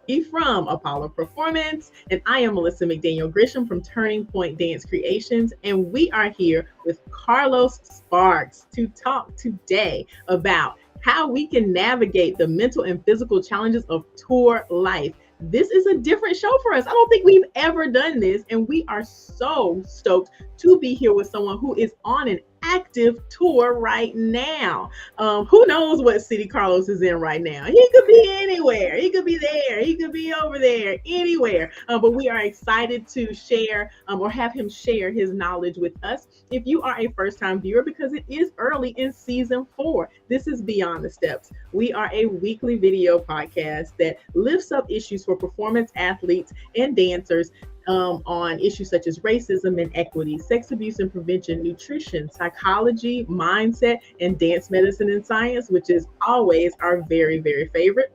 from Apollo Performance, and I am Melissa McDaniel Grisham from Turning Point Dance Creations, and we are here with Carlos Sparks to talk today about how we can navigate the mental and physical challenges of tour life. This is a different show for us. I don't think we've ever done this, and we are so stoked to be here with someone who is on an active tour right now. Who knows what city Carlos is in right now? He could be anywhere. He could be there. He could be over there, anywhere. But we are excited to share or have him share his knowledge with us. If you are a first time viewer, because it is early in season 4, this is Beyond the Steps. We are a weekly video podcast that lifts up issues for performance athletes and dancers on issues such as racism and equity, sex abuse and prevention, nutrition, psychology, mindset, and dance medicine and science, which is always our very, very favorite.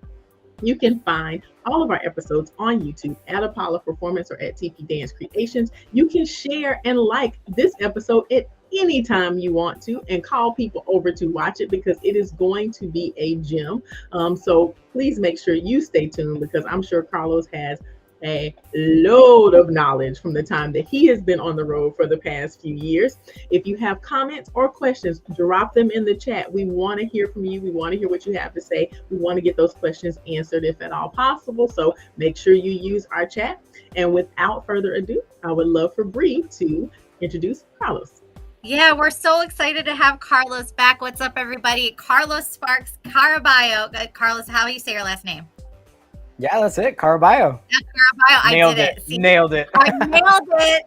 You can find all of our episodes on YouTube at Apollo Performance or at TP Dance Creations. You can share and like this episode at any time you want to and call people over to watch it because it is going to be a gem. So please make sure you stay tuned because I'm sure Carlos has a load of knowledge from the time that he has been on the road for the past few years. If you have comments or questions, drop them in the chat. We want to hear from you. We want to hear what you have to say. We want to get those questions answered if at all possible. So make sure you use our chat. And without further ado, I would love for Bree to introduce Carlos. Yeah, we're so excited to have Carlos back. What's up, everybody? Carlos Sparks Caraballo. Carlos, how do you say your last name? Yeah, that's it. Caraballo. Caraballo. I Nailed did it. it. See, Nailed it. I nailed it.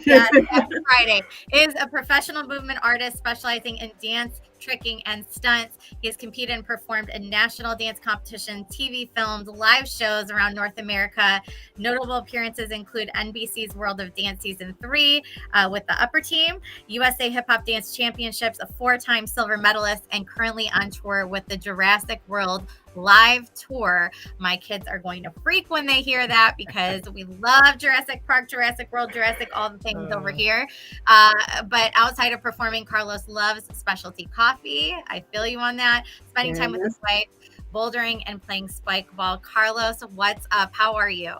Yes, happy Friday. Is a professional movement artist specializing in dance, tricking, and stunts. He has competed and performed in national dance competition, TV films, live shows around North America. Notable appearances include NBC's World of Dance Season 3 with the Upper Team, USA Hip Hop Dance Championships, a 4-time silver medalist, and currently on tour with the Jurassic World live tour. My kids are going to freak when they hear that because we love Jurassic Park, Jurassic World, Jurassic, all the things over here. But outside of performing, Carlos loves specialty coffee. I feel you on that. Spending time with his wife, bouldering, and playing spike ball. Carlos, what's up? How are you?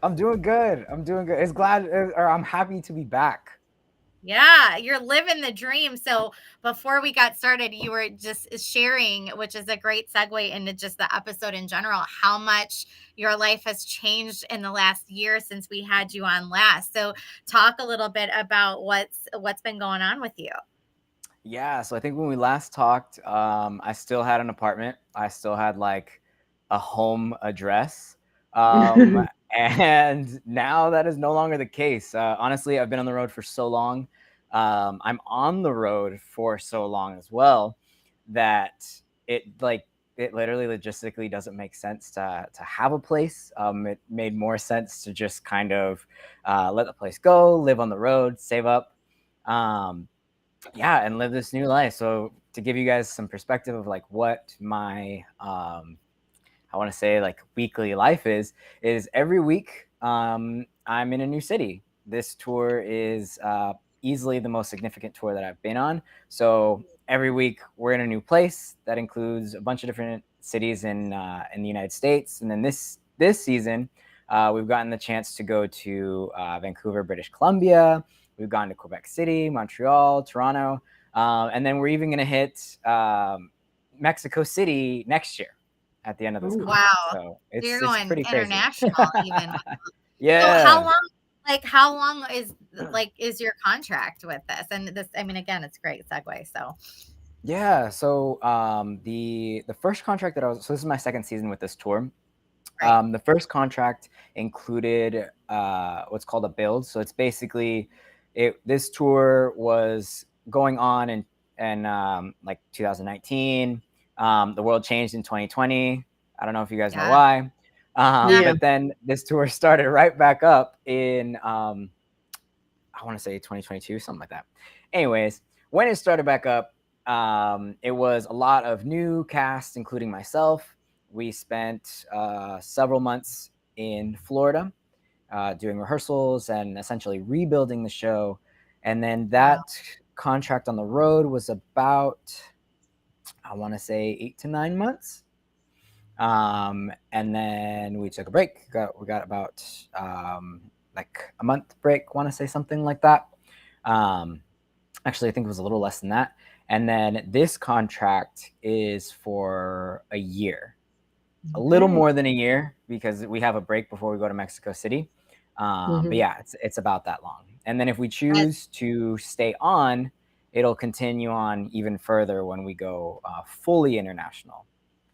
I'm doing good. I'm happy to be back. Yeah, you're living the dream. So before we got started, you were just sharing, which is a great segue into just the episode in general, how much your life has changed in the last year since we had you on last. So talk a little bit about what's been going on with you. Yeah, so I think when we last talked, I still had an apartment. I still had like a home address. And now that is no longer the case. Honestly, I've been on the road for so long. I'm on the road for so long as well that it literally logistically doesn't make sense to have a place. It made more sense to just kind of let the place go, live on the road, save up. And live this new life. So to give you guys some perspective of like what my I want to say like weekly life is every week I'm in a new city. This tour is easily the most significant tour that I've been on. So every week we're in a new place. That includes a bunch of different cities in the United States. And then this season we've gotten the chance to go to Vancouver, British Columbia. We've gone to Quebec City, Montreal, Toronto, and then we're even going to hit Mexico City next year at the end of this contract. Wow. So you're it's going pretty international crazy. even. Yeah. So how long is your contract with this? And this, I mean, again, it's a great segue. So yeah. So the first contract so this is my second season with this tour. right. The first contract included what's called a build. So it's basically this tour was going on in like 2019. The world changed in 2020. I don't know if you guys know why. But then this tour started right back up in I want to say 2022, something like that. Anyways, when it started back up, it was a lot of new cast, including myself. We spent several months in Florida doing rehearsals and essentially rebuilding the show. And then that contract on the road was about, I want to say 8 to 9 months. And then we took a break. We got about like a month break, want to say something like that. Actually, I think it was a little less than that. And then this contract is for a year, a little more than a year, because we have a break before we go to Mexico City. But yeah, it's about that long. And then if we choose to stay on, it'll continue on even further when we go fully international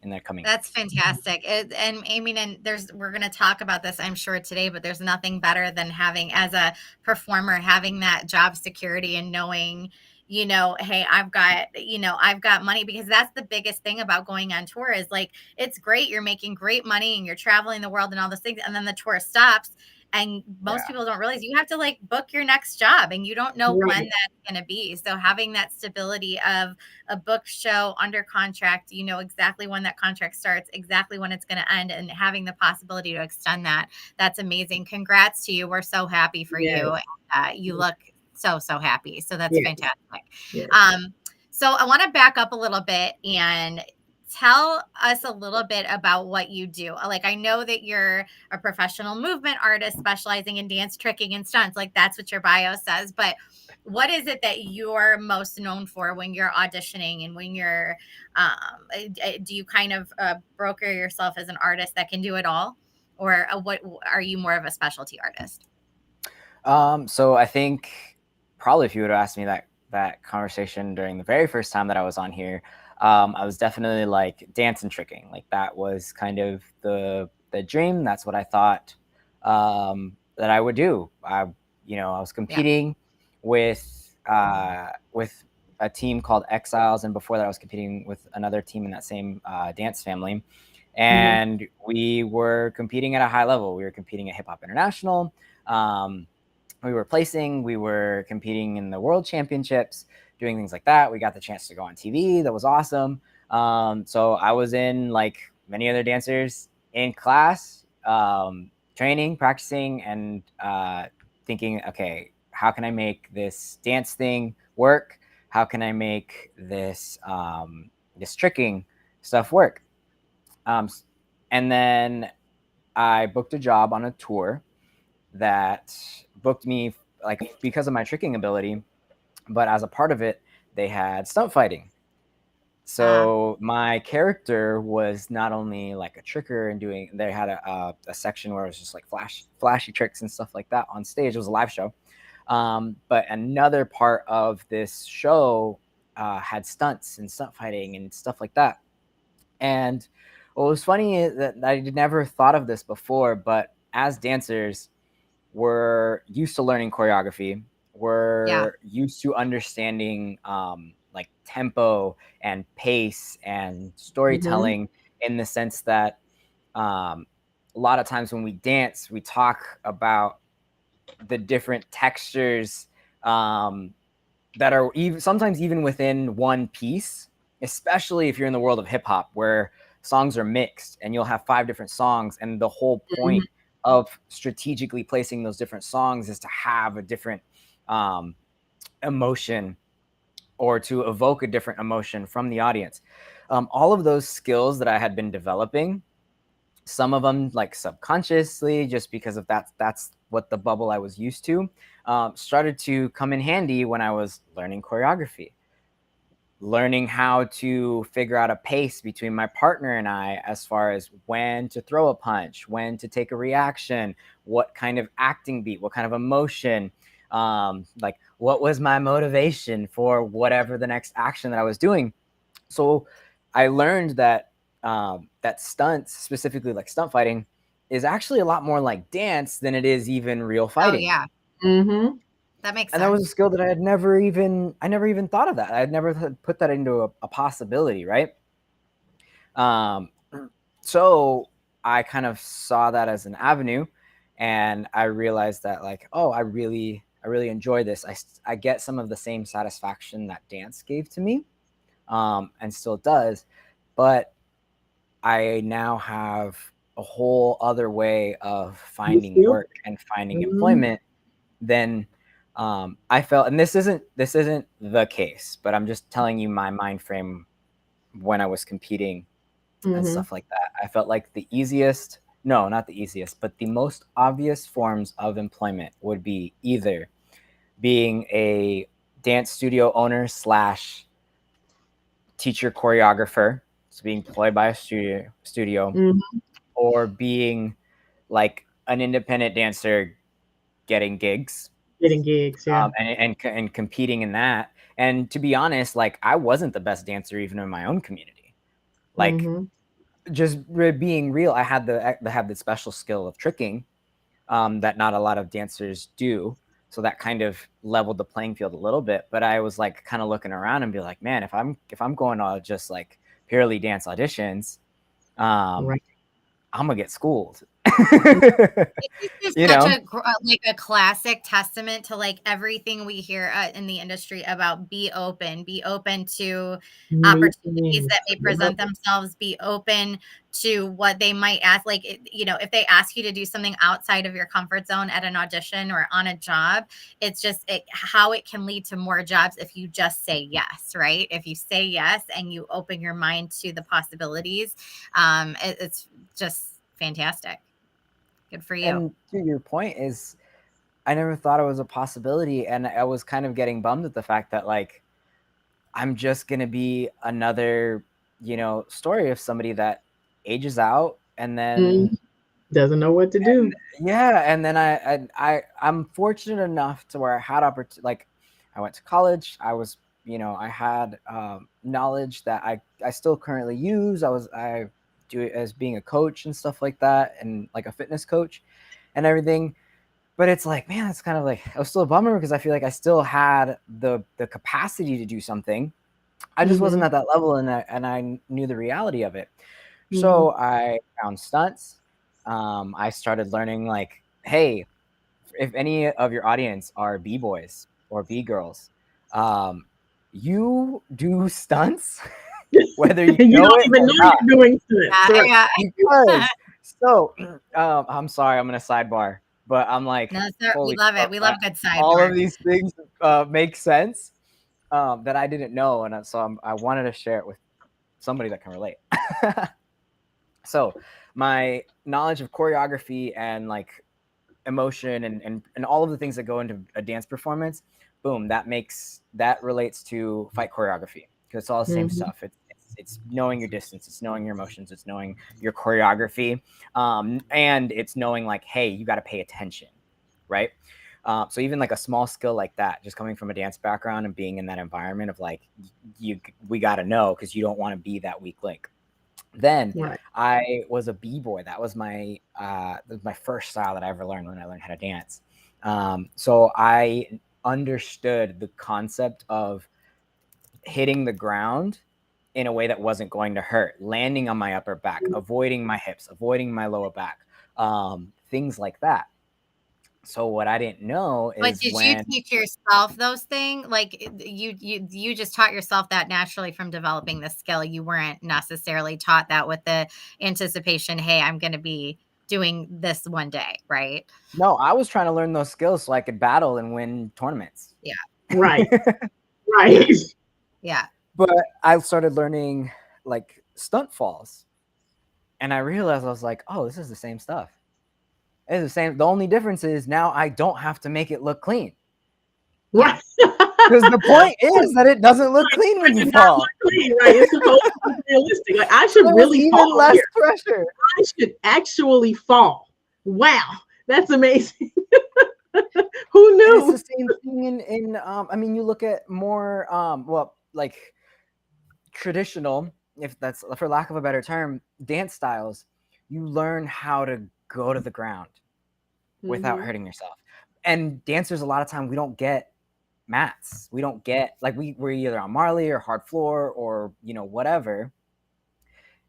in the coming. That's fantastic. And I mean, and we're going to talk about this, I'm sure, today, but there's nothing better than having, as a performer, having that job security and knowing, you know, hey, I've got money, because that's the biggest thing about going on tour is like, it's great. You're making great money and you're traveling the world and all those things. And then the tour stops. And most people don't realize you have to like book your next job, and you don't know when that's going to be. So having that stability of a book show under contract, you know exactly when that contract starts, exactly when it's going to end, and having the possibility to extend that's amazing. Congrats to you. We're so happy for you. You look so happy. So that's fantastic. So I want to back up a little bit and tell us a little bit about what you do. Like, I know that you're a professional movement artist specializing in dance, tricking, and stunts. Like, that's what your bio says. But what is it that you're most known for when you're auditioning, and when you're, do you kind of broker yourself as an artist that can do it all? Or what are you more of a specialty artist? So I think probably if you would have asked me that conversation during the very first time that I was on here, I was definitely like dance and tricking. Like that was kind of the dream. That's what I thought that I would do. I was competing with a team called Exiles, and before that I was competing with another team in that same dance family. And we were competing at a high level. We were competing at Hip Hop International. We were placing, we were competing in the world championships, doing things like that. We got the chance to go on TV. That was awesome. So I was in, like many other dancers, in class, training, practicing, and thinking, okay, how can I make this dance thing work? How can I make this this tricking stuff work? And then I booked a job on a tour that booked me, like, because of my tricking ability, but as a part of it, they had stunt fighting. So my character was not only like a tricker and they had a section where it was just like flashy tricks and stuff like that on stage. It was a live show. But another part of this show had stunts and stunt fighting and stuff like that. And what was funny is that I never thought of this before, but as dancers, we're used to learning choreography. We're used to understanding like tempo and pace and storytelling, in the sense that a lot of times when we dance, we talk about the different textures that are sometimes even within one piece, especially if you're in the world of hip hop, where songs are mixed and you'll have 5 different songs, and the whole point of strategically placing those different songs is to have a different emotion, or to evoke a different emotion from the audience. All of those skills that I had been developing, some of them like subconsciously, just because of that's what the bubble I was used to, started to come in handy when I was learning choreography, learning how to figure out a pace between my partner and I, as far as when to throw a punch, when to take a reaction, what kind of acting beat, what kind of emotion, like what was my motivation for whatever the next action that I was doing. So I learned that that stunts, specifically like stunt fighting, is actually a lot more like dance than it is even real fighting. Oh yeah. That makes sense. And that was a skill that I never even thought of that. I'd never put that into a possibility, right? So I kind of saw that as an avenue, and I realized that, like, oh, I really enjoy this. I get some of the same satisfaction that dance gave to me, and still does, but I now have a whole other way of finding work and finding employment than I felt. And this isn't the case, but I'm just telling you my mind frame when I was competing and stuff like that. I felt like the easiest, no, not the easiest, but the most obvious forms of employment would be either being a dance studio owner slash teacher choreographer, so being employed by a studio, or being like an independent dancer getting gigs, yeah. and competing in that. And to be honest, like I wasn't the best dancer even in my own community. Like just being real, I had the special skill of tricking that not a lot of dancers do. So that kind of leveled the playing field a little bit. But I was like kind of looking around and be like, man, if I'm going to just like purely dance auditions, Right. I'm gonna get schooled. It's You such know? like a classic testament to like everything we hear in the industry about be open to opportunities that may present themselves, be open to what they might ask. Like, you know, if they ask you to do something outside of your comfort zone at an audition or on a job, it's just how it can lead to more jobs if you just say yes, right? If you say yes and you open your mind to the possibilities, it's just fantastic. Good for you. And to your point is, I never thought it was a possibility, and I was kind of getting bummed at the fact that like I'm just gonna be another, you know, story of somebody that ages out and then doesn't know what to do. Yeah, and then I'm fortunate enough to where I had like I went to college. I was, you know, I had knowledge that I still currently use. I do it as being a coach and stuff like that, and like a fitness coach and everything. But it's like, man, it's kind of like I was still a bummer because I feel like I still had the capacity to do something. I just wasn't at that level, and I knew the reality of it. So I found stunts. I started learning like, hey, if any of your audience are B-boys or B-girls, you do stunts, whether you don't even know you're doing stunts. Yeah. Because, so, I'm sorry, I'm gonna sidebar, but I'm like, no, sir, we love it. We love good sidebar. All of these things make sense that I didn't know, and so I wanted to share it with somebody that can relate. So my knowledge of choreography and like emotion and all of the things that go into a dance performance, boom, that relates to fight choreography because it's all the same stuff. It's knowing your distance, it's knowing your emotions, it's knowing your choreography, and it's knowing like, hey, you got to pay attention, right? So even like a small skill like that, just coming from a dance background and being in that environment of like, we got to know because you don't want to be that weak link. Then I was a B-boy. That was my first style that I ever learned when I learned how to dance. So I understood the concept of hitting the ground in a way that wasn't going to hurt, landing on my upper back, avoiding my hips, avoiding my lower back, things like that. So what I didn't know is, but did you teach yourself those things? Like you just taught yourself that naturally from developing the skill. You weren't necessarily taught that with the anticipation, hey, I'm going to be doing this one day, right? No, I was trying to learn those skills so I could battle and win tournaments. Yeah. Right. Right. Yeah. But I started learning like stunt falls, and I realized I was like, oh, this is the same stuff. It's the same. The only difference is now I don't have to make it look clean. Right. Because the point is that it doesn't look clean when you fall. Clean, right? It's supposed to be realistic. Like I should really even fall less here. pressure. I should actually fall. Wow, that's amazing. Who knew? And it's the same thing in I mean, you look at more well, like traditional, if that's for lack of a better term, dance styles. You learn how to go to the ground without hurting yourself. And dancers, a lot of time, we don't get mats. We don't get like we're either on Marley or hard floor or, you know, whatever.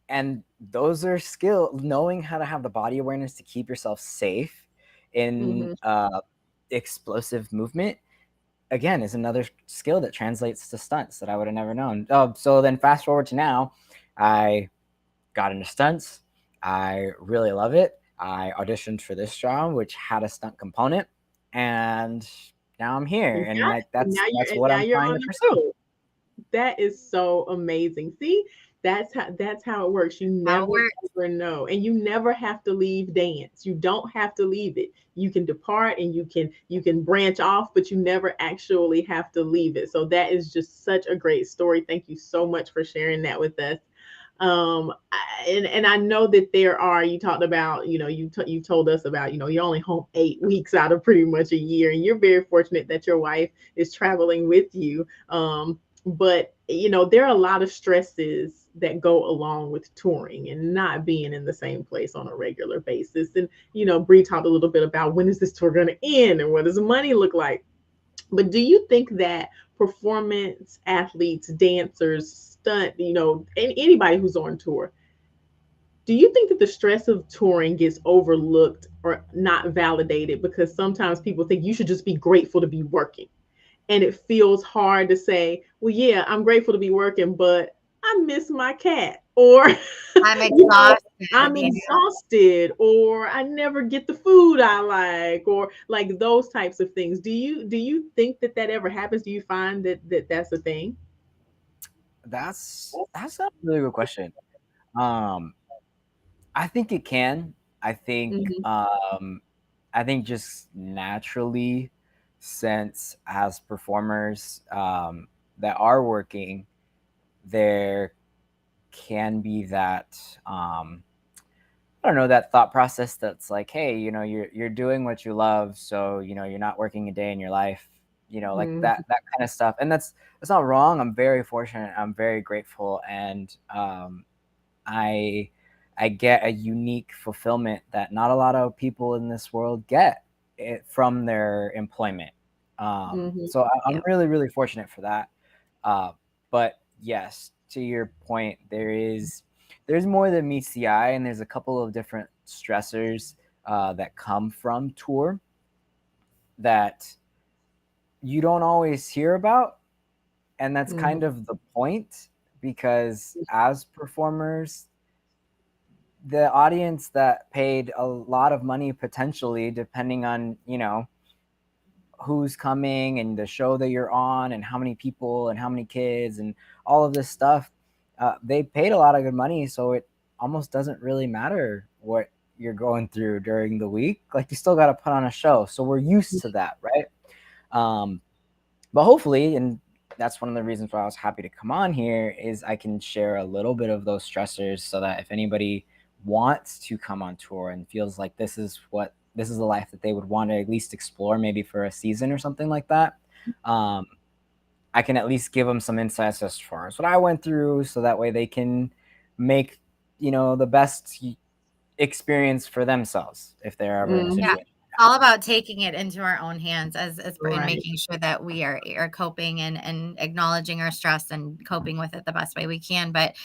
And those are knowing how to have the body awareness to keep yourself safe in explosive movement, again, is another skill that translates to stunts that I would have never known. So then fast forward to now, I got into stunts. I really love it. I auditioned for this job, which had a stunt component, and now I'm here. And like that's what I'm trying to pursue. That is so amazing. See, That's how it works. You How never it works. ever know, and you never have to leave dance. You don't have to leave it. You can depart and you can branch off, but you never actually have to leave it. So that is just such a great story. Thank you so much for sharing that with us. And I know that there are, you talked about, you told us about, you're only home 8 weeks out of pretty much a year, and you're very fortunate that your wife is traveling with you. But there are a lot of stresses that go along with touring and not being in the same place on a regular basis. And Bree talked a little bit about, when is this tour going to end and what does the money look like. But do you think that performance athletes, dancers, stunt, and anybody who's on tour, do you think that the stress of touring gets overlooked or not validated, because sometimes people think you should just be grateful to be working? And it feels hard to say, well, yeah, I'm grateful to be working, but I miss my cat, or I'm you know, exhausted. I'm Yeah. exhausted, or I never get the food I like, or like those types of things. Do you think that ever happens? Do you find that that's a thing? That's a really good question. Um, I think it can. I think Hmm. um, I think just naturally, since as performers that are working, there can be that I don't know, that thought process that's like, hey, you're doing what you love, so you're not working a day in your life, like Hmm. that kind of stuff. And that's not wrong. I'm very fortunate. I'm very grateful, and I I get a unique fulfillment that not a lot of people in this world get from their employment. Hmm. So I'm Yeah. really, really fortunate for that. But yes, to your point, there's more than meets the eye, and there's a couple of different stressors that come from tour that you don't always hear about, and that's Hmm. kind of the point, because as performers, the audience that paid a lot of money, potentially depending on who's coming and the show that you're on and how many people and how many kids and all of this stuff, they paid a lot of good money, so it almost doesn't really matter what you're going through during the week. Like, you still got to put on a show, so we're used to that, right? um, but hopefully, and that's one of the reasons why I was happy to come on here, is I can share a little bit of those stressors, so that if anybody wants to come on tour and feels like this is the life that they would want to at least explore, maybe for a season or something like that, um, I can at least give them some insights as far as what I went through, so that way they can make the best experience for themselves if they're ever in a Hmm. Yeah. situation. It's all about taking it into our own hands and Right. making sure that we are coping and acknowledging our stress and coping with it the best way we can. But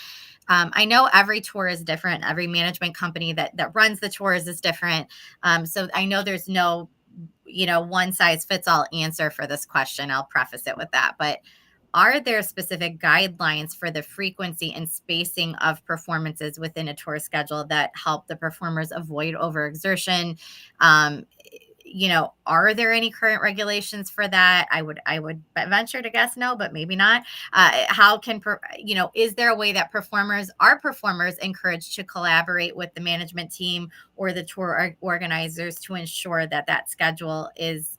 I know every tour is different. Every management company that runs the tours is different. So I know there's no, one size fits all answer for this question. I'll preface it with that. But are there specific guidelines for the frequency and spacing of performances within a tour schedule that help the performers avoid overexertion? Um, are there any current regulations for that? I would venture to guess no, but maybe not. How can is there a way that performers encouraged to collaborate with the management team or the tour organizers to ensure that that schedule is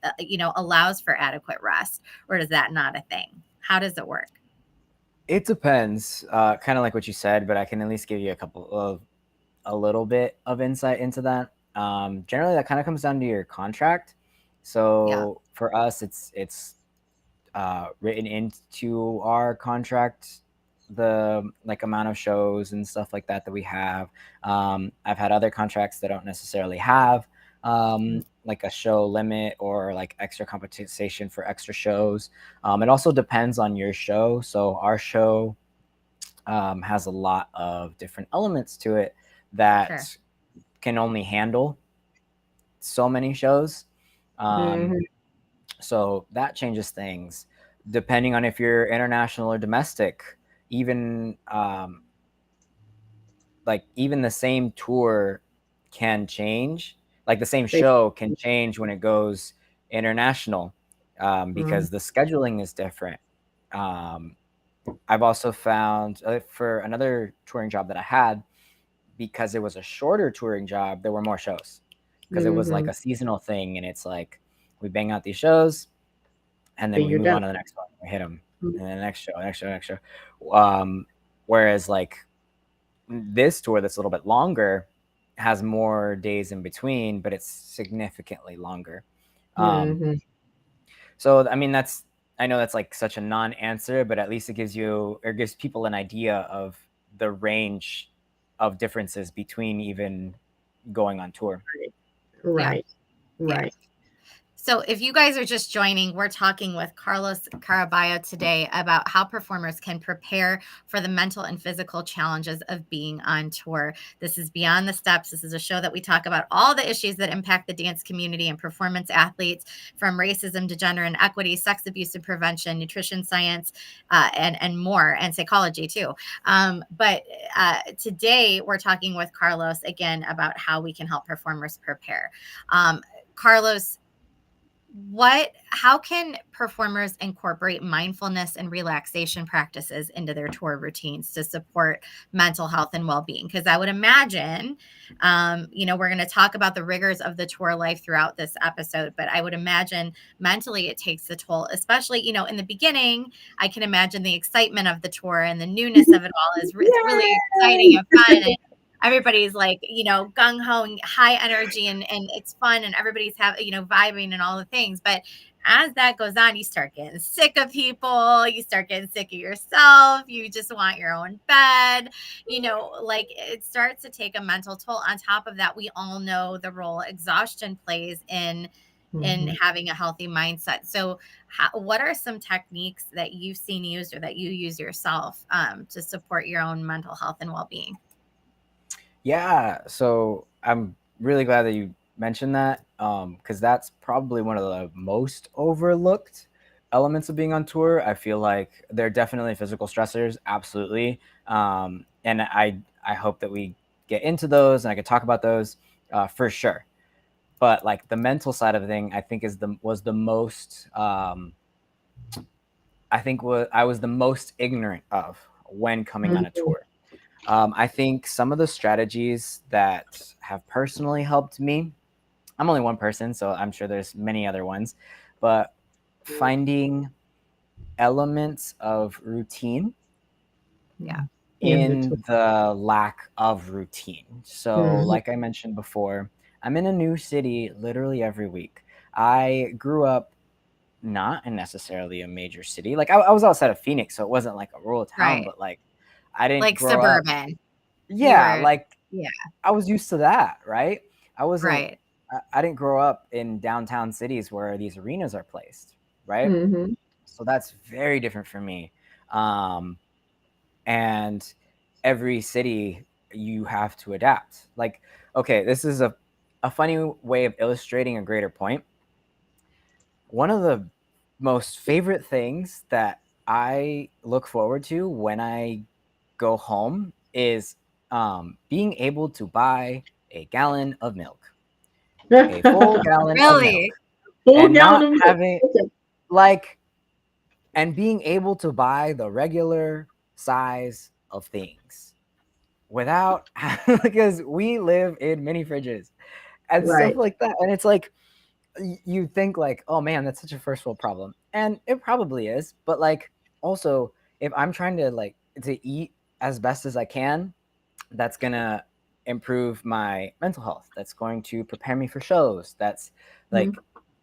allows for adequate rest, or is that not a thing? How does it work? It depends, kind of like what you said, but I can at least give you a little bit of insight into that. Generally, that kind of comes down to your contract. Yeah, So for us, it's written into our contract, the like amount of shows and stuff like that we have. I've had other contracts that don't necessarily have like a show limit or like extra compensation for extra shows. It also depends on your show. So our show has a lot of different elements to it sure. that can only handle so many shows. Um, Hmm. so that changes things depending on if you're international or domestic. Even like even the same tour can change. Like the same show can change when it goes international, because the scheduling is different. Um, I've also found for another touring job that I had, because it was a shorter touring job, there were more shows because it was like a seasonal thing. And it's like we bang out these shows and then Then we you're move done. on to the next one. We hit them and then the next show, next show. Whereas like this tour that's a little bit longer has more days in between, but it's significantly longer. So, I mean, I know that's like such a non-answer, but at least it gives people an idea of the range of differences between even going on tour. Right. Yeah. Right. So if you guys are just joining, we're talking with Carlos Caraballo today about how performers can prepare for the mental and physical challenges of being on tour. This is Beyond the Steps. This is a show that we talk about all the issues that impact the dance community and performance athletes, from racism to gender and equity, sex abuse and prevention, nutrition science, and more, and psychology too. But today we're talking with Carlos again about how we can help performers prepare. Carlos, how can performers incorporate mindfulness and relaxation practices into their tour routines to support mental health and well-being? Because I would imagine, we're going to talk about the rigors of the tour life throughout this episode, but I would imagine mentally it takes a toll, especially, in the beginning. I can imagine the excitement of the tour and the newness of it all is it's really exciting and fun. And everybody's like, gung ho and high energy and it's fun and everybody's vibing and all the things. But as that goes on, you start getting sick of people, you start getting sick of yourself, you just want your own bed, like it starts to take a mental toll. On top of that, we all know the role exhaustion plays in having a healthy mindset. So what are some techniques that you've seen used or that you use yourself to support your own mental health and well-being? Yeah, so I'm really glad that you mentioned that, because that's probably one of the most overlooked elements of being on tour. I feel like there are definitely physical stressors, absolutely, and I hope that we get into those and I could talk about those for sure. But like the mental side of the thing, I think was the most. I think I was the most ignorant of when coming on a tour. I think some of the strategies that have personally helped me, I'm only one person, so I'm sure there's many other ones, but finding elements of routine in the lack of routine. So like I mentioned before, I'm in a new city literally every week. I grew up not in necessarily a major city. Like I was outside of Phoenix, so it wasn't like a rural town, but like I didn't like grow suburban. up. Yeah, Yeah, I was used to that, right? I wasn't. right. I didn't grow up in downtown cities where these arenas are placed, right? So that's very different for me. And every city you have to adapt. Like, okay, this is a funny way of illustrating a greater point. One of the most favorite things that I look forward to when I go home is being able to buy a gallon of milk, a full gallon of milk, and not having like, and being able to buy the regular size of things without, because we live in mini fridges and stuff like that. And it's like, you think like, oh man, that's such a first world problem. And it probably is. But like, also, if I'm trying to eat as best as I can, that's going to improve my mental health. That's going to prepare me for shows. That's like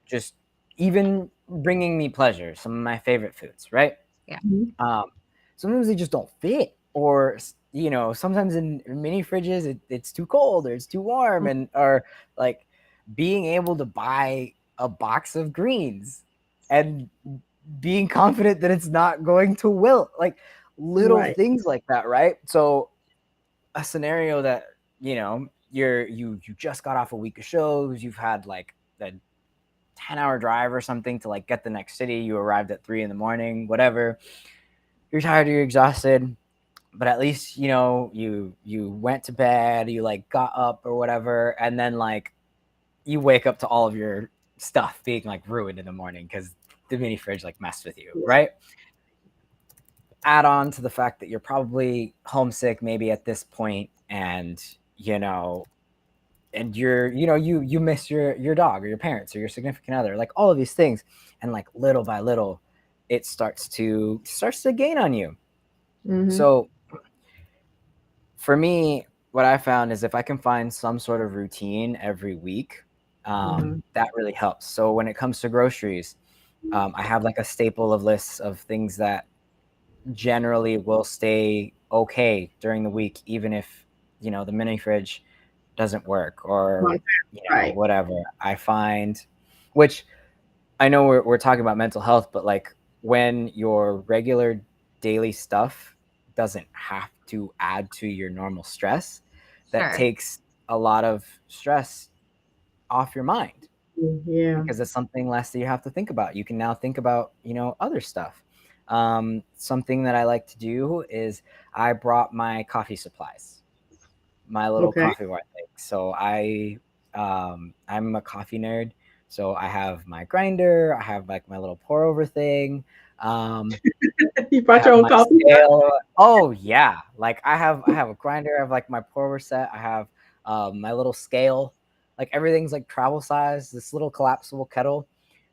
just even bringing me pleasure. Some of my favorite foods, right? Yeah. Sometimes they just don't fit, or sometimes in mini fridges it's too cold or it's too warm, and or like being able to buy a box of greens and being confident that it's not going to wilt, like little things like that, right? So a scenario that you just got off a week of shows, you've had like a 10-hour drive or something to like get the next city, you arrived at 3 a.m, whatever, you're tired, you're exhausted, but at least you went to bed, you like got up or whatever, and then like you wake up to all of your stuff being like ruined in the morning because the mini fridge like messed with you, right? add on to the fact that you're probably homesick maybe at this point, and and you miss your dog or your parents or your significant other, like all of these things, and like little by little it starts to gain on you. Mm-hmm. So for me, what I found is if I can find some sort of routine every week, that really helps. So when it comes to groceries, I have like a staple of lists of things that generally will stay okay during the week, even if the mini fridge doesn't work or Right. whatever. I find, which I know we're talking about mental health, but like when your regular daily stuff doesn't have to add to your normal stress, that Sure. takes a lot of stress off your mind. Yeah. Because it's something less that you have to think about. You can now think about, other stuff. Something that I like to do is I brought my coffee supplies, my little Okay. coffee bar thing. So I'm a coffee nerd. So I have my grinder, I have like my little pour over thing. You I brought your have own my coffee? scale. Oh yeah, like I have a grinder. I have like my pour over set. I have my little scale. Like everything's like travel size. This little collapsible kettle,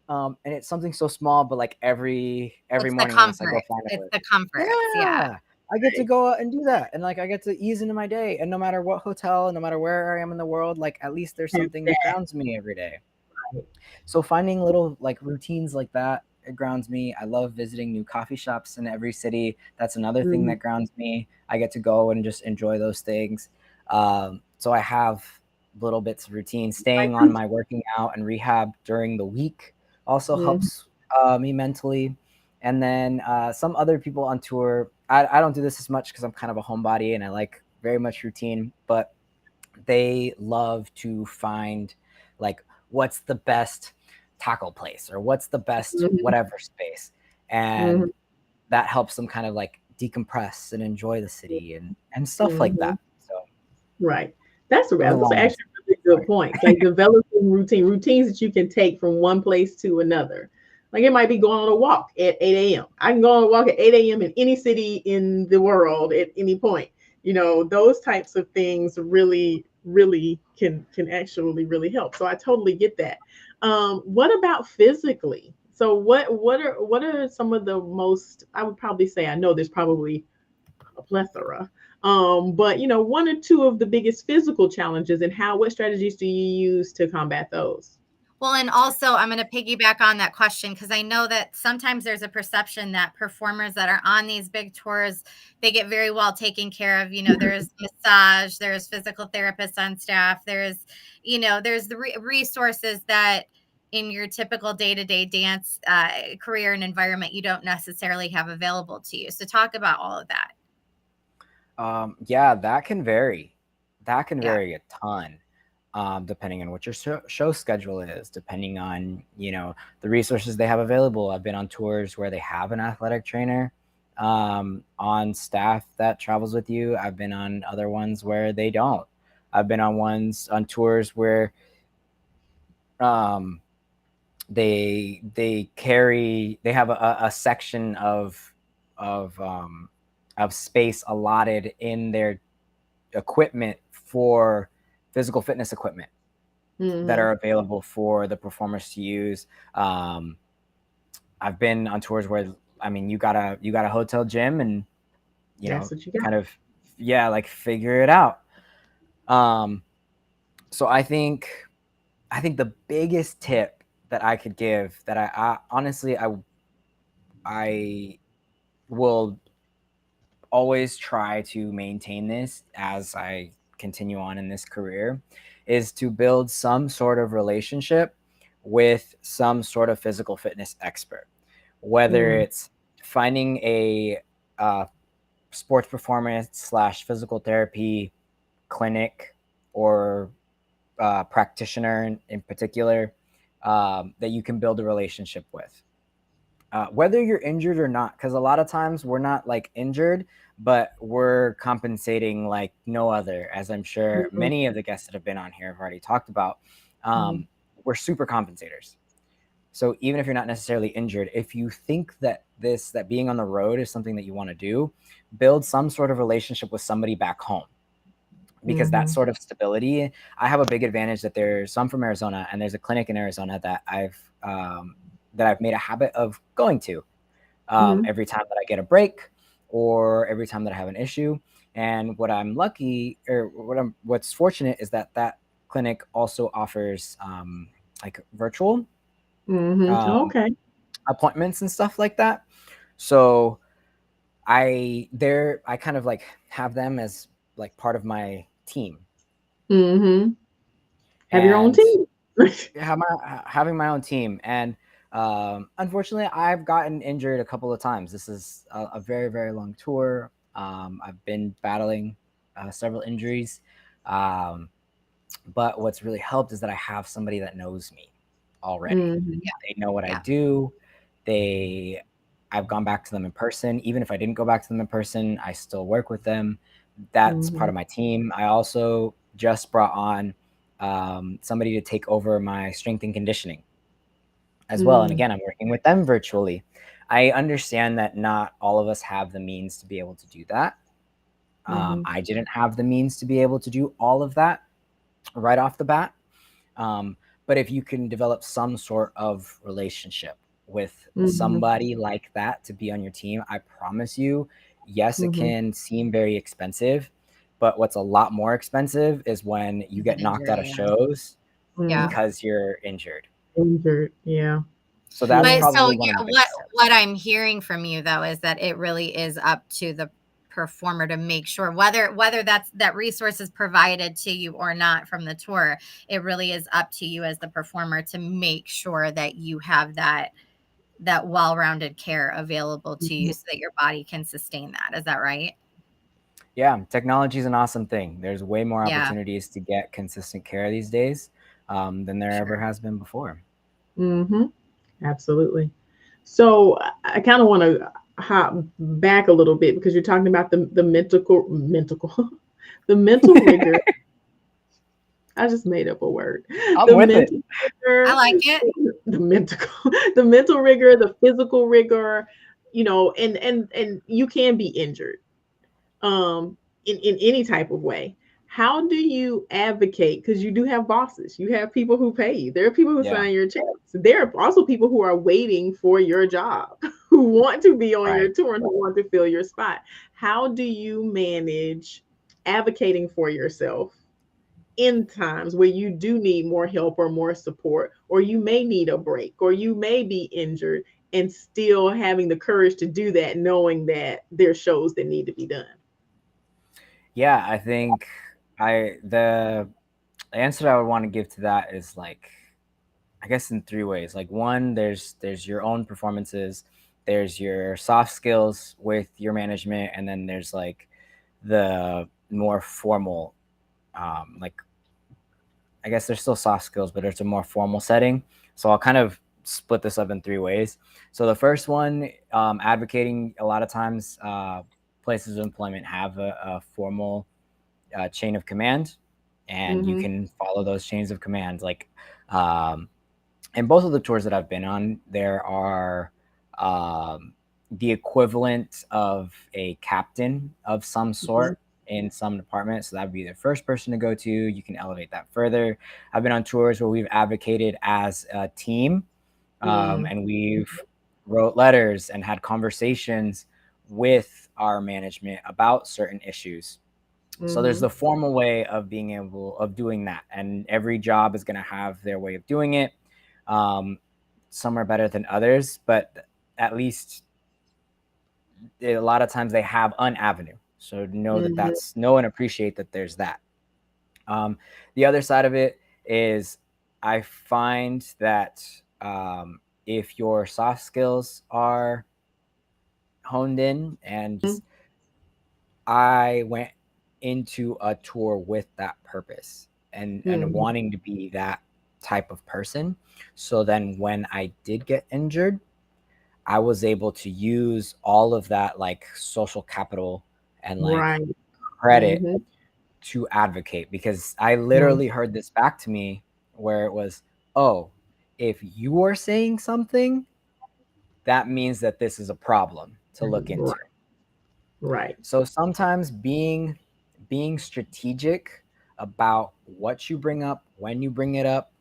and it's something so small, but like every It's the morning once I go comfort. find It's it, the comforts. Yeah. yeah, I get to go out and do that, and like I get to ease into my day. And no matter what hotel, no matter where I am in the world, like at least there's something that grounds me every day. So finding little like routines like that, it grounds me. I love visiting new coffee shops in every city. That's another thing that grounds me. I get to go and just enjoy those things. So I have little bits of routine. Staying on my working out and rehab during the week also helps me mentally. And then some other people on tour, I don't do this as much because I'm kind of a homebody and I like very much routine, but they love to find like what's the best taco place or what's the best whatever space, and that helps them kind of like decompress and enjoy the city and stuff like that. So Right. That's it was a those are long actually really good points. Like developing routines that you can take from one place to another. Like it might be going on a walk at 8 a.m. I can go on a walk at 8 a.m. in any city in the world at any point. Those types of things really, really can actually really help. So I totally get that. What about physically? So what are some of the most, I would probably say, I know there's probably a plethora. But one or two of the biggest physical challenges, and what strategies do you use to combat those? Well, and also I'm going to piggyback on that question because I know that sometimes there's a perception that performers that are on these big tours, they get very well taken care of. There's massage, there's physical therapists on staff, there's the resources that in your typical day-to-day dance career and environment you don't necessarily have available to you. So talk about all of that. Yeah, that can vary. That can Yeah. vary a ton, depending on what your show schedule is, depending on, the resources they have available. I've been on tours where they have an athletic trainer on staff that travels with you. I've been on other ones where they don't. I've been on tours where they have a section of space allotted in their equipment for physical fitness equipment that are available for the performers to use. I've been on tours where you got a hotel gym and That's what you got. kind of like figure it out. So I think the biggest tip that I could give that I honestly I will always try to maintain this as I continue on in this career is to build some sort of relationship with some sort of physical fitness expert, whether it's finding a sports performance / physical therapy clinic or practitioner in particular that you can build a relationship with. Whether you're injured or not, because a lot of times we're not like injured, but we're compensating like no other, as I'm sure many of the guests that have been on here have already talked about. We're super compensators. So even if you're not necessarily injured, if you think that being on the road is something that you want to do, build some sort of relationship with somebody back home, because that sort of stability. I have a big advantage that I'm from Arizona, and there's a clinic in Arizona that I've made a habit of going to every time that I get a break or every time that I have an issue. And what's fortunate is that clinic also offers like virtual Okay. appointments and stuff like that. So I kind of like have them as like part of my team. Have your own team. Having my own team. And unfortunately, I've gotten injured a couple of times. This is a very, very long tour. I've been battling several injuries. But what's really helped is that I have somebody that knows me already. They know what I do. I've gone back to them in person. Even if I didn't go back to them in person, I still work with them. That's part of my team. I also just brought on somebody to take over my strength and conditioning as well. And again, I'm working with them virtually. I understand that not all of us have the means to be able to do that. I didn't have the means to be able to do all of that right off the bat. But if you can develop some sort of relationship with somebody like that to be on your team, I promise you, yes, it can seem very expensive, but what's a lot more expensive is when you get knocked out of shows because you're injured. Yeah. So that's probably what I'm hearing from you though is that it really is up to the performer to make sure whether that resource is provided to you or not from the tour. It really is up to you as the performer to make sure that you have that well-rounded care available to you so that your body can sustain that. Is that right? Yeah, technology is an awesome thing. There's way more opportunities to get consistent care these days than there ever has been before. Absolutely. So I kind of want to hop back a little bit because you're talking about the the mental rigor. I just made up a word. I'm with it. Rigor, I like it. The mental rigor, the physical rigor, and you can be injured in any type of way. How do you advocate? Because you do have bosses, you have people who pay you, there are people who sign your checks. There are also people who are waiting for your job, who want to be on your tour and who want to fill your spot. How do you manage advocating for yourself in times where you do need more help or more support, or you may need a break, or you may be injured, and still having the courage to do that, knowing that there are shows that need to be done? Yeah, I think the answer I would want to give to that is like, I guess in three ways. Like one, there's your own performances, there's your soft skills with your management, and then there's like the more formal, like, I guess there's still soft skills, but it's a more formal setting. So I'll kind of split this up in three ways. So the first one, advocating, a lot of times places of employment have a formal chain of command, and you can follow those chains of command. Like in both of the tours that I've been on, there are the equivalent of a captain of some sort in some department. So that would be the first person to go to. You can elevate that further. I've been on tours where we've advocated as a team, and we've wrote letters and had conversations with our management about certain issues. So there's the formal way of doing that, and every job is going to have their way of doing it. Some are better than others, but at least a lot of times they have an avenue. So know know and appreciate that there's that. The other side of it is, I find that if your soft skills are honed in, and I went into a tour with that purpose and wanting to be that type of person. So then when I did get injured, I was able to use all of that like social capital and like credit to advocate, because I literally heard this back to me where it was, oh, if you are saying something, that means that this is a problem to look into. Right. So sometimes being strategic about what you bring up, when you bring it up,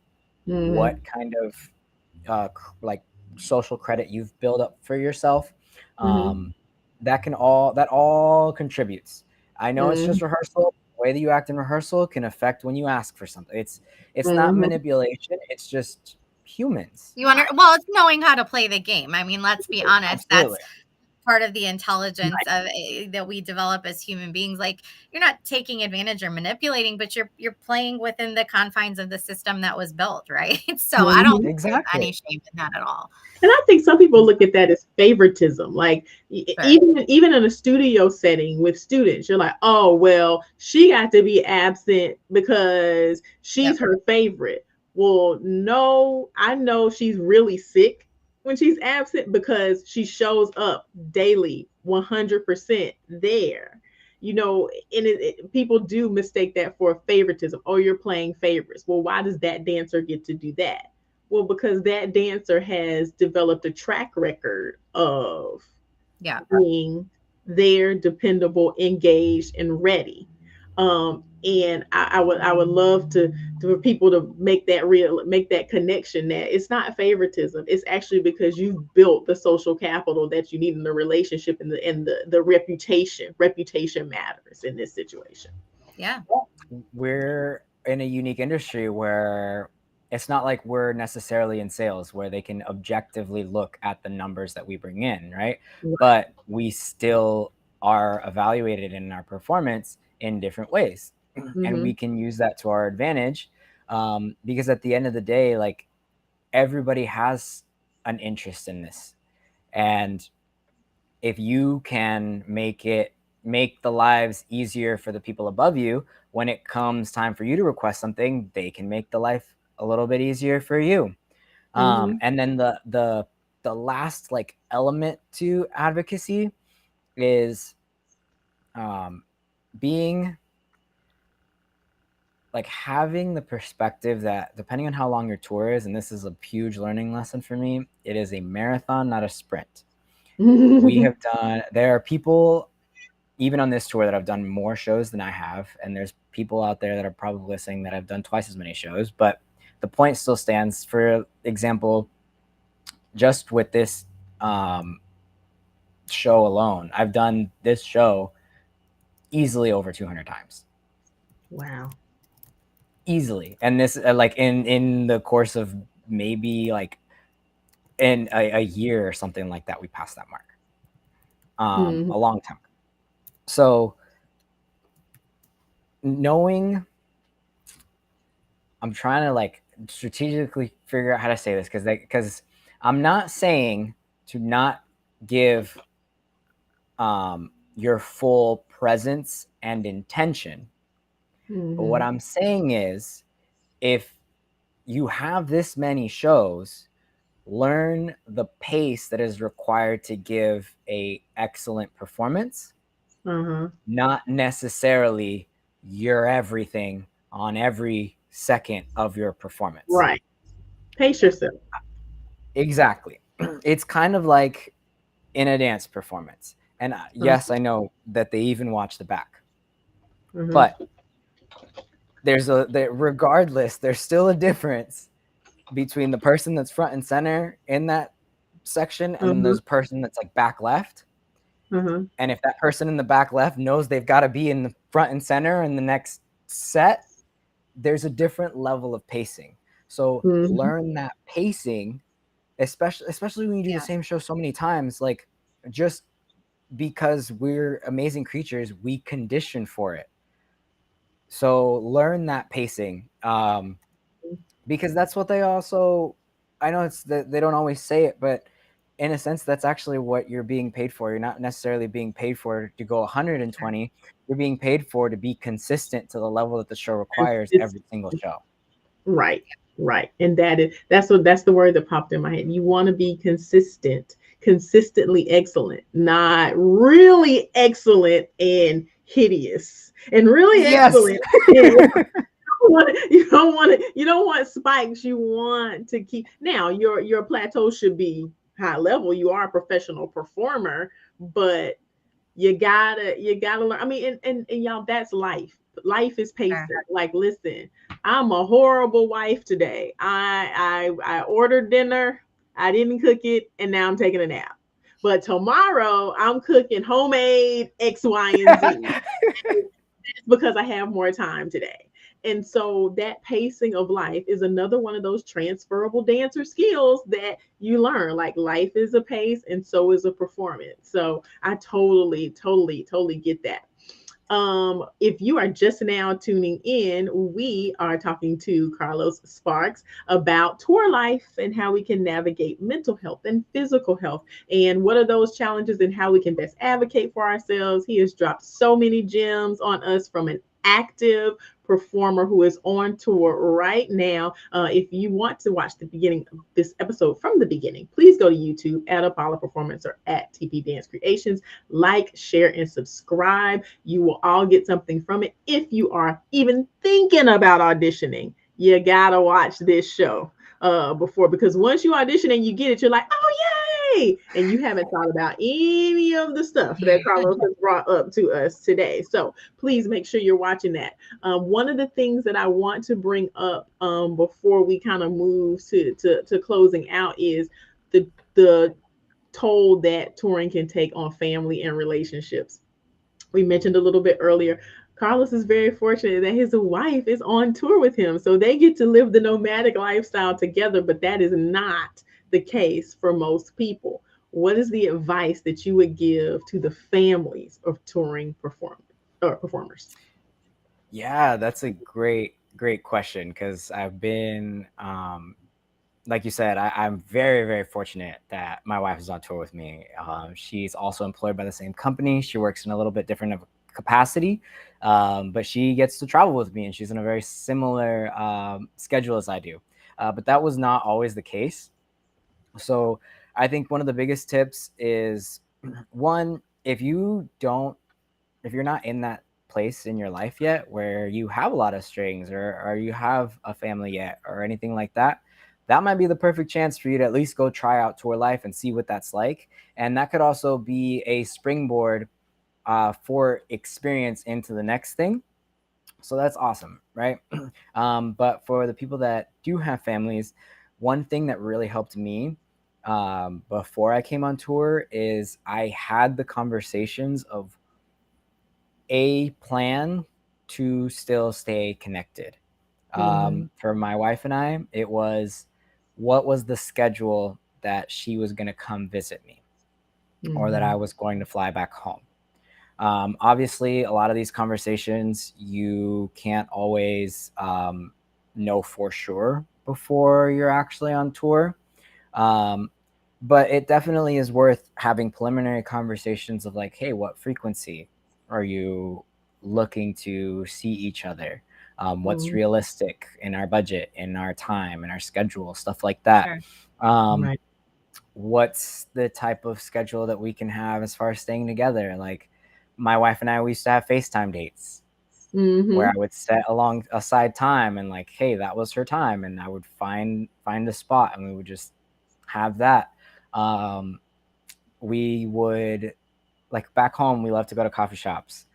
what kind of like social credit you've built up for yourself, that all contributes. I know it's just rehearsal. The way that you act in rehearsal can affect when you ask for something. It's not manipulation. It's just humans. Well, it's knowing how to play the game. I mean, let's be honest. Absolutely. That's part of the intelligence of that we develop as human beings. Like, you're not taking advantage or manipulating, but you're playing within the confines of the system that was built, right? So I don't think there's any shame in that at all. And I think some people look at that as favoritism. Like, even in a studio setting with students, you're like, oh, well, she got to be absent because she's her favorite. Well, no, I know she's really sick when she's absent because she shows up daily, 100% there. You know, and people do mistake that for favoritism. Oh, you're playing favorites. Well, why does that dancer get to do that? Well, because that dancer has developed a track record of being there, dependable, engaged, and ready. And I would love for people to make that connection, that it's not favoritism. It's actually because you've built the social capital that you need in the relationship, and the reputation. Reputation matters in this situation. Yeah. We're in a unique industry where it's not like we're necessarily in sales where they can objectively look at the numbers that we bring in, right? But we still are evaluated in our performance in different ways. And we can use that to our advantage, because at the end of the day, like, everybody has an interest in this. And if you can make the lives easier for the people above you, when it comes time for you to request something, they can make the life a little bit easier for you. And then the last like element to advocacy is being like having the perspective that depending on how long your tour is, and this is a huge learning lesson for me, it is a marathon, not a sprint. There are people even on this tour that have done more shows than I have, and there's people out there that are probably listening that have done twice as many shows, but the point still stands. For example, just with this show alone, I've done this show easily over 200 times. Wow. Easily. And this like in the course of maybe like in a year or something like that, we passed that mark. A long time. So knowing, I'm trying to like strategically figure out how to say this, because I'm not saying to not give your full presence and intention. But what I'm saying is, if you have this many shows, learn the pace that is required to give a excellent performance, not necessarily your everything on every second of your performance. Right. Pace yourself. Exactly. It's kind of like in a dance performance. And yes, I know that they even watch the back. But regardless, there's still a difference between the person that's front and center in that section and there's a person that's like back left. And if that person in the back left knows they've got to be in the front and center in the next set, there's a different level of pacing. So learn that pacing, especially when you do the same show so many times. Like, just because we're amazing creatures, we condition for it. So learn that pacing, because that's what they also, I know it's that they don't always say it, but in a sense, that's actually what you're being paid for. You're not necessarily being paid for to go 120. You're being paid for to be consistent to the level that the show requires every single show. Right. And that's the word that popped in my head. You want to be consistent, consistently excellent, not really excellent and hideous, and really excellent. you don't want spikes. You want to keep, now your plateau should be high level. You are a professional performer, but you gotta learn. I mean, and y'all, that's life. Life is pacing. Sure. Like, listen, I'm a horrible wife today. I ordered dinner, I didn't cook it, and now I'm taking a nap. But tomorrow I'm cooking homemade X, Y, and Z. It's because I have more time today. And so that pacing of life is another one of those transferable dancer skills that you learn. Like, life is a pace and so is a performance. So I totally get that. If you are just now tuning in, we are talking to Carlos Sparks about tour life and how we can navigate mental health and physical health and what are those challenges and how we can best advocate for ourselves. He has dropped so many gems on us from an active performer who is on tour right now. If you want to watch the beginning of this episode from the beginning, please go to YouTube at Apollo Performance or at TP Dance Creations. Like, share, and subscribe. You will all get something from it. If you are even thinking about auditioning, you gotta watch this show before, because once you audition and you get it, you're like, oh yay! And you haven't thought about any of the stuff that Carlos has brought up to us today. So please make sure you're watching that. One of the things that I want to bring up before we kind of move to closing out is the toll that touring can take on family and relationships. We mentioned a little bit earlier, Carlos is very fortunate that his wife is on tour with him. So they get to live the nomadic lifestyle together, but that is not the case for most people. What is the advice that you would give to the families of touring performers? Yeah, that's a great question, because I've been, like you said, I'm very, very fortunate that my wife is on tour with me. She's also employed by the same company. She works in a little bit different of a capacity, but she gets to travel with me, and she's in a very similar schedule as I do. But that was not always the case. So I think one of the biggest tips is, one, if you're not in that place in your life yet where you have a lot of strings, or you have a family yet or anything like that, that might be the perfect chance for you to at least go try out tour life and see what that's like. And that could also be a springboard for experience into the next thing. So that's awesome, right? But for the people that do have families, one thing that really helped me before I came on tour is I had the conversations of a plan to still stay connected. For my wife and I, it was, what was the schedule that she was going to come visit me, or that I was going to fly back home. Obviously, a lot of these conversations you can't always know for sure before you're actually on tour. But it definitely is worth having preliminary conversations of like, hey, what frequency are you looking to see each other? What's realistic in our budget, in our time, in our schedule, stuff like that. Sure. Right. What's the type of schedule that we can have as far as staying together? Like, my wife and I, we used to have FaceTime dates where I would set aside time and like, hey, that was her time, and I would find a spot and we would just have that. We would, like, back home, we love to go to coffee shops.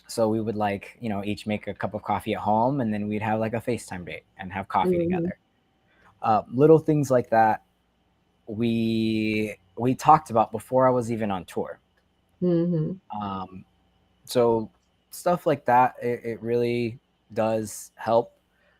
So we would, like, each make a cup of coffee at home, and then we'd have like a FaceTime date and have coffee together. Little things like that we talked about before I was even on tour. So stuff like that, it really does help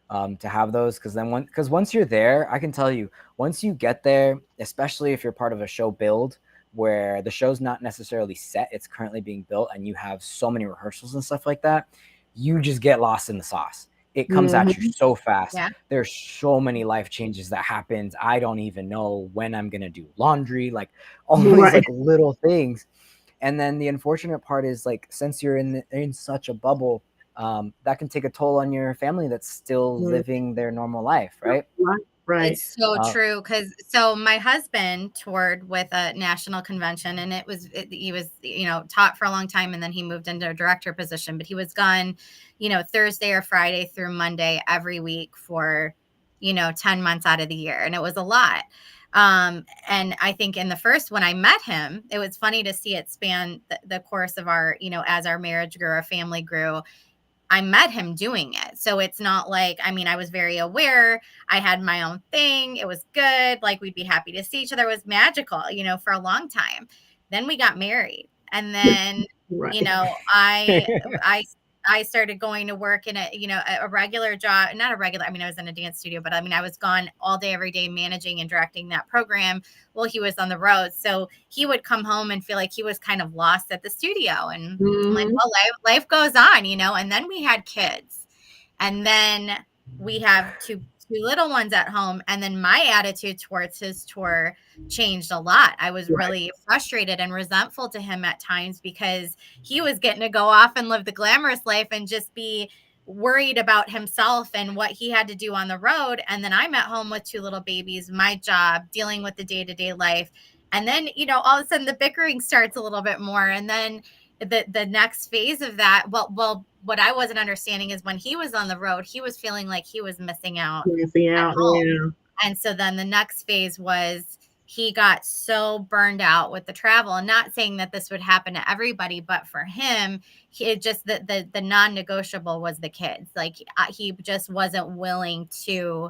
to have those, because once you're there, I can tell you, once you get there, especially if you're part of a show build where the show's not necessarily set, it's currently being built, and you have so many rehearsals and stuff like that, you just get lost in the sauce. It comes at you so fast. Yeah. There's so many life changes that happens. I don't even know when I'm gonna do laundry, like all these like little things. And then the unfortunate part is, like, since you're in such a bubble, that can take a toll on your family that's still living their normal life, right? Right. It's so true. So my husband toured with a national convention, and he was, taught for a long time, and then he moved into a director position, but he was gone, Thursday or Friday through Monday every week for, 10 months out of the year. And it was a lot. And I think in the first, when I met him, it was funny to see it span the course of our, as our marriage grew, our family grew. I met him doing it. So it's not like, I was very aware. I had my own thing. It was good. Like, we'd be happy to see each other. It was magical, for a long time. Then we got married. And then, Right. I started going to work in a regular job, not a regular, I was in a dance studio, but I was gone all day, every day, managing and directing that program while he was on the road. So he would come home and feel like he was kind of lost at the studio. And I'm like, well, life goes on, and then we had kids, and then we have two little ones at home. And then my attitude towards his tour changed a lot. I was really frustrated and resentful to him at times because he was getting to go off and live the glamorous life and just be worried about himself and what he had to do on the road. And then I'm at home with two little babies, my job, dealing with the day-to-day life. And then, all of a sudden the bickering starts a little bit more. And then the next phase of that, well, what I wasn't understanding is when he was on the road, he was feeling like he was missing out. Yeah. And so then the next phase was he got so burned out with the travel, and not saying that this would happen to everybody, but for him, it just the non-negotiable was the kids. Like, he just wasn't willing to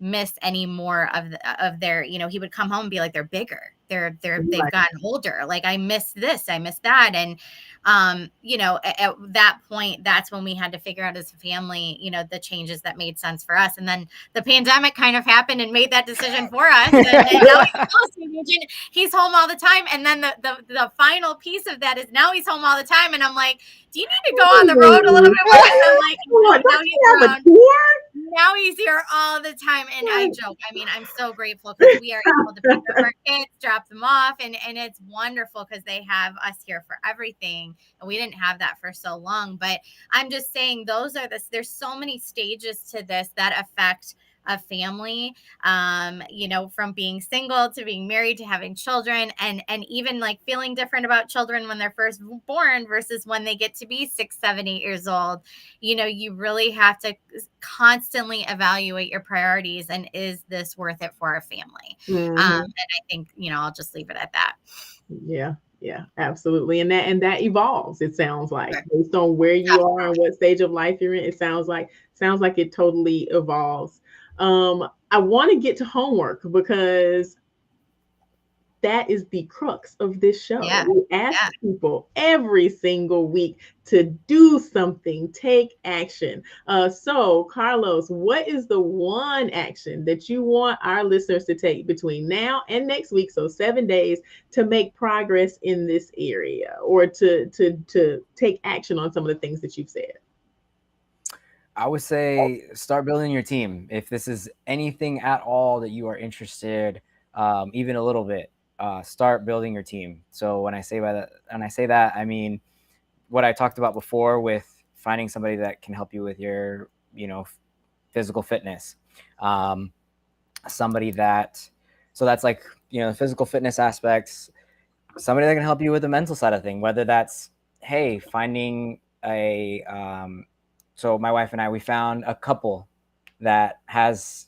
miss any more of their, he would come home and be like, they're bigger. They've gotten older. Like, I miss this, I miss that. And, at that point, that's when we had to figure out as a family, the changes that made sense for us. And then the pandemic kind of happened and made that decision for us. And now he's home all the time. And then the final piece of that is now he's home all the time. And I'm like, do you need to go on the road a little bit more? And I'm like, now he's here all the time. And I joke, I'm so grateful because we are able to pick up our kids, drop them off. And it's wonderful because they have us here for everything. And we didn't have that for so long. But I'm just saying there's so many stages to this that affect a family, from being single to being married to having children, and even like feeling different about children when they're first born versus when they get to be 6, 7, 8 years old. You really have to constantly evaluate your priorities, and is this worth it for our family? And I think, I'll just leave it at that. Yeah, absolutely. And that evolves, it sounds like, based on where you are and what stage of life you're in. It sounds like it totally evolves. I want to get to homework because that is the crux of this show. We ask people every single week to do something, take action. So Carlos, what is the one action that you want our listeners to take between now and next week, so 7 days, to make progress in this area, or to take action on some of the things that you've said? I would say start building your team. If this is anything at all that you are interested, even a little bit, start building your team. So when I say that, I mean what I talked about before with finding somebody that can help you with your, physical fitness. Somebody so that's like, the physical fitness aspects, somebody that can help you with the mental side of thing, whether that's, hey, finding so my wife and I, we found a couple that the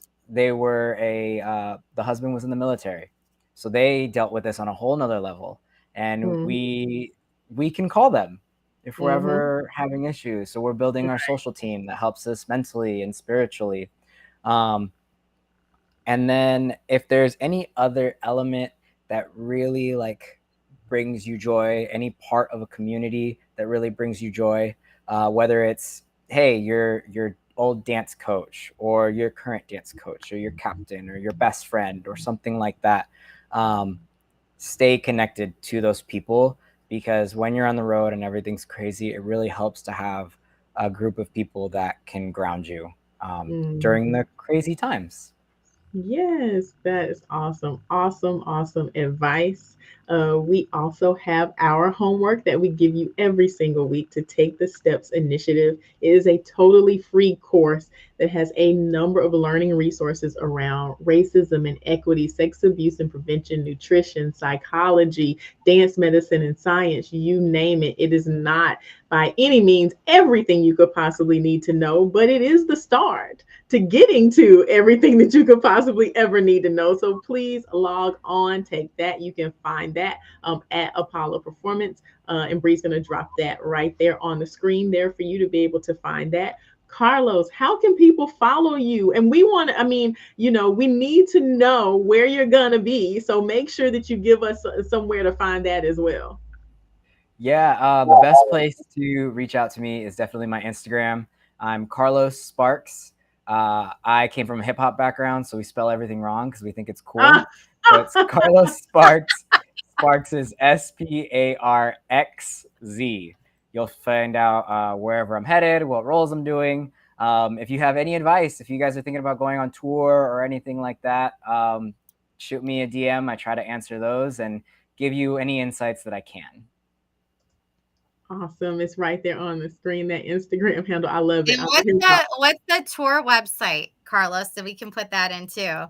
husband was in the military. So they dealt with this on a whole nother level. And we can call them if we're ever having issues. So we're building our social team that helps us mentally and spiritually. And then if there's any other element that really brings you joy, any part of a community that really brings you joy, whether it's, hey, your old dance coach or your current dance coach or your captain or your best friend or something like that. Stay connected to those people, because when you're on the road and everything's crazy, it really helps to have a group of people that can ground you during the crazy times. Yes, that is awesome. Awesome advice. We also have our homework that we give you every single week to take the Steps Initiative. It is a totally free course that has a number of learning resources around racism and equity, sex abuse and prevention, nutrition, psychology, dance medicine, and science. You name it. It is not by any means everything you could possibly need to know, but it is the start to getting to everything that you could possibly ever need to know. So please log on, take that. You can find that at Apollo Performance. And Bree's going to drop that right there on the screen there for you to be able to find that. Carlos, how can people follow you? And we want to, I mean, we need to know where you're going to be. So make sure that you give us somewhere to find that as well. Yeah, the best place to reach out to me is definitely my Instagram. I'm Carlos Sparks. I came from a hip hop background, so we spell everything wrong because we think it's cool. So it's Carlos Sparks. Sparks is SPARXZ. You'll find out wherever I'm headed, what roles I'm doing. If you have any advice, if you guys are thinking about going on tour or anything like that, shoot me a DM. I try to answer those and give you any insights that I can. Awesome. It's right there on the screen, that Instagram handle. I love it. And what's the tour website, Carlos, so we can put that in too?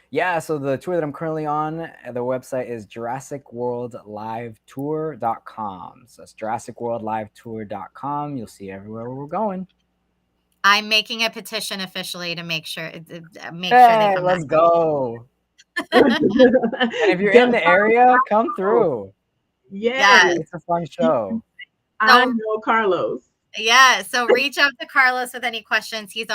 Yeah, so the tour that I'm currently on, the website is JurassicWorldLiveTour.com. So it's JurassicWorldLiveTour.com. You'll see everywhere where we're going. I'm making a petition officially to make sure they come let's go. And if you're in the area, come through. Yeah, it's a fun show. I know Carlos. Yeah. So reach out to Carlos with any questions. He's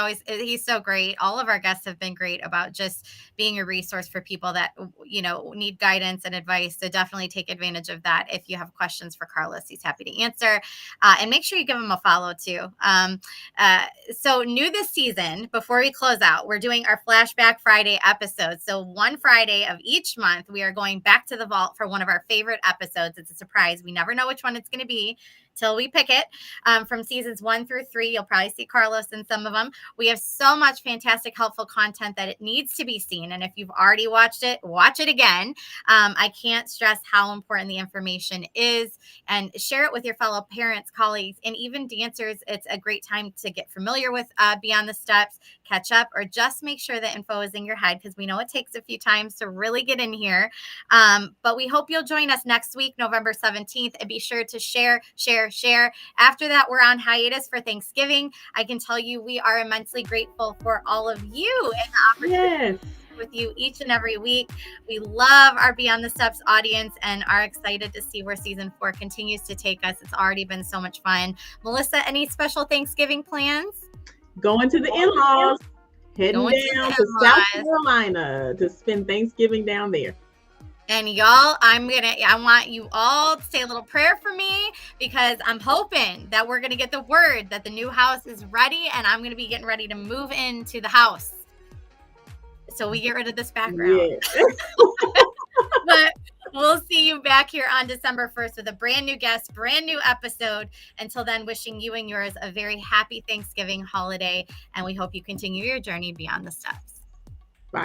so great. All of our guests have been great about just being a resource for people that, need guidance and advice. So definitely take advantage of that. If you have questions for Carlos, he's happy to answer. And make sure you give him a follow too. So new this season, before we close out, we're doing our Flashback Friday episode. So one Friday of each month, we are going back to the vault for one of our favorite episodes. It's a surprise. We never know which one it's going to be till we pick it. From seasons 1 through 3, you'll probably see Carlos in some of them. We have so much fantastic, helpful content that it needs to be seen. And if you've already watched it, watch it again. I can't stress how important the information is, and share it with your fellow parents, colleagues, and even dancers. It's a great time to get familiar with Beyond the Steps, catch up, or just make sure the info is in your head, because we know it takes a few times to really get in here. But we hope you'll join us next week, November 17th, and be sure to share. After that, we're on hiatus for Thanksgiving. I can tell you we are immensely grateful for all of you and the opportunity with you each and every week. We love our Beyond the Steps audience and are excited to see where season 4 continues to take us. It's already been so much fun. Melissa, any special Thanksgiving plans? Going to the in-laws, heading down to South Carolina to spend Thanksgiving down there. And y'all, I want you all to say a little prayer for me, because I'm hoping that we're going to get the word that the new house is ready, and I'm going to be getting ready to move into the house. So we get rid of this background. Yeah. But we'll see you back here on December 1st with a brand new guest, brand new episode. Until then, wishing you and yours a very happy Thanksgiving holiday. And we hope you continue your journey beyond the steps.